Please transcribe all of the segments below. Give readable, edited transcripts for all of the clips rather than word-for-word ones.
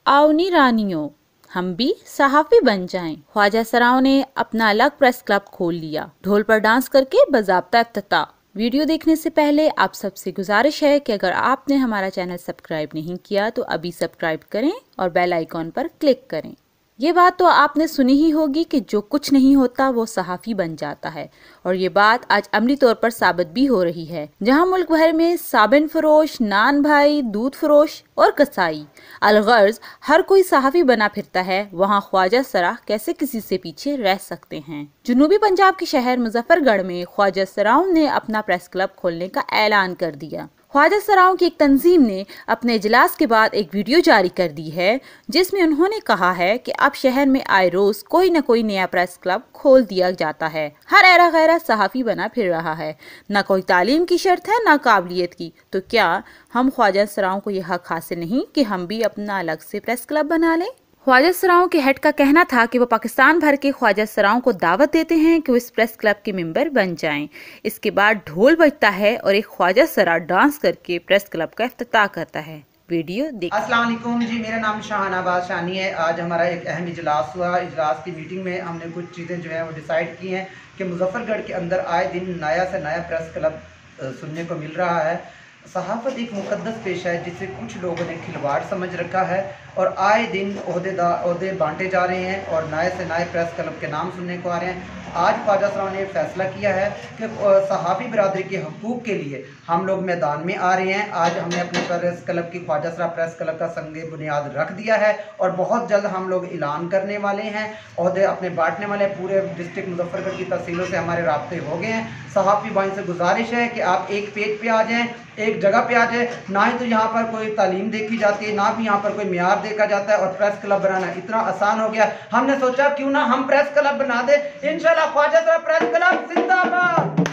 आवनी रानियों, हम भी सहाफ़ी बन जाएं। ख्वाजा सराओं ने अपना अलग प्रेस क्लब खोल लिया। ढोल पर डांस करके बाज़ाब्ता इफ्तिताह। वीडियो देखने से पहले आप सबसे गुजारिश है कि अगर आपने हमारा चैनल सब्सक्राइब नहीं किया तो अभी सब्सक्राइब करें और बेल आइकॉन पर क्लिक करें। ये बात तो आपने सुनी ही होगी कि जो कुछ नहीं होता वो सहाफ़ी बन जाता है, और ये बात आज अमली तौर पर साबित भी हो रही है। जहां मुल्क भर में साबिन फरोश, नान भाई, दूध फरोश और कसाई अलगर्ज हर कोई सहाफ़ी बना फिरता है, वहां ख्वाजा सरा कैसे किसी से पीछे रह सकते हैं। जनूबी पंजाब के शहर मुजफ्फरगढ़ में ख्वाजा सराओं ने अपना प्रेस क्लब खोलने का ऐलान कर दिया। ख्वाजा सराओं की एक तंजीम ने अपने इजलास के बाद एक वीडियो जारी कर दी है, जिसमें उन्होंने कहा है कि अब शहर में आए रोज कोई न कोई नया प्रेस क्लब खोल दिया जाता है। हर ऐरा गैरा सहाफ़ी बना फिर रहा है। न कोई तालीम की शर्त है न काबिलियत की। तो क्या हम ख्वाजा सराओं को यह हक हासिल नहीं कि हम भी अपना अलग से प्रेस क्लब बना लें? ख्वाजा सराओं के हेड का कहना था कि वो पाकिस्तान भर के ख्वाजा सराओं को दावत देते हैं कि वो इस प्रेस क्लब के मेंबर बन जाएं। इसके बाद ढोल बजता है और एक ख्वाजा सरा डांस करके प्रेस क्लब का इफ्तिताह करता है। वीडियो देखिए। अस्सलाम वालेकुम जी, मेरा नाम शाहनाबाज शानी है। आज हमारा एक अहम इजलास हुआ। इजलास की मीटिंग में हमने कुछ चीज़ें जो है वो डिसाइड की हैं कि मुजफ्फरगढ़ के अंदर आए दिन नया से नया प्रेस क्लब सुनने को मिल रहा है। सहाफ़त एक मुक़द्दस पेशा है जिसे कुछ लोगों ने खिलवाड़ समझ रखा है, और आए दिन ओहदे बांटे जा रहे हैं और नए से नए प्रेस क्लब के नाम सुनने को आ रहे हैं। आज ख्वाजा सराओं ने फैसला किया है कि सहाफ़ी बरादरी के हकूक़ के लिए हम लोग मैदान में आ रहे हैं। आज हमने अपने प्रेस क्लब की ख्वाजा सरा प्रेस क्लब का संग बुनियाद रख दिया है और बहुत जल्द हम लोग ऐलान करने वाले हैं, ओहदे अपने बांटने वाले। पूरे डिस्ट्रिक्ट मुजफ्फरगढ़ की तहसीलों से हमारे राब्ते हो गए हैं। सहाफ़ी भाई से गुजारिश है कि आप एक पेज पे आ जाएँ, एक जगह पे आ जाए। ना ही तो यहाँ पर कोई तालीम देखी जाती है, ना भी यहाँ पर कोई म्यार देखा जाता है, और प्रेस क्लब बनाना इतना आसान हो गया। हमने सोचा क्यों ना हम प्रेस क्लब बना दे। इंशाल्लाह ख्वाजा सरा प्रेस क्लब जिंदाबाद।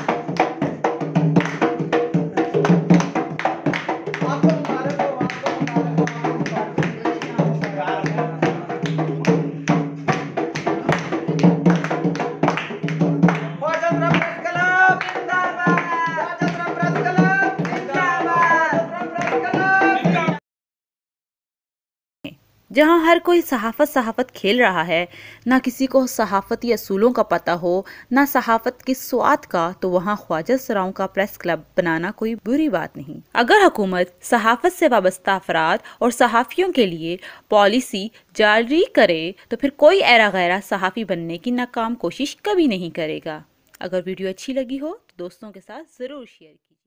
जहां हर कोई सहाफ़त खेल रहा है, ना किसी को सहाफ़ती असूलों का पता हो, ना सहाफ़त के स्वाद का, तो वहां ख्वाजा सराओं का प्रेस क्लब बनाना कोई बुरी बात नहीं। अगर हुकूमत सहाफ़त से वाबस्ता अफराद और सहाफ़ियों के लिए पॉलिसी जारी करे तो फिर कोई ऐरा गैरा सहाफ़ी बनने की नाकाम कोशिश कभी नहीं करेगा। अगर वीडियो अच्छी लगी हो तो दोस्तों के साथ ज़रूर शेयर कीजिए।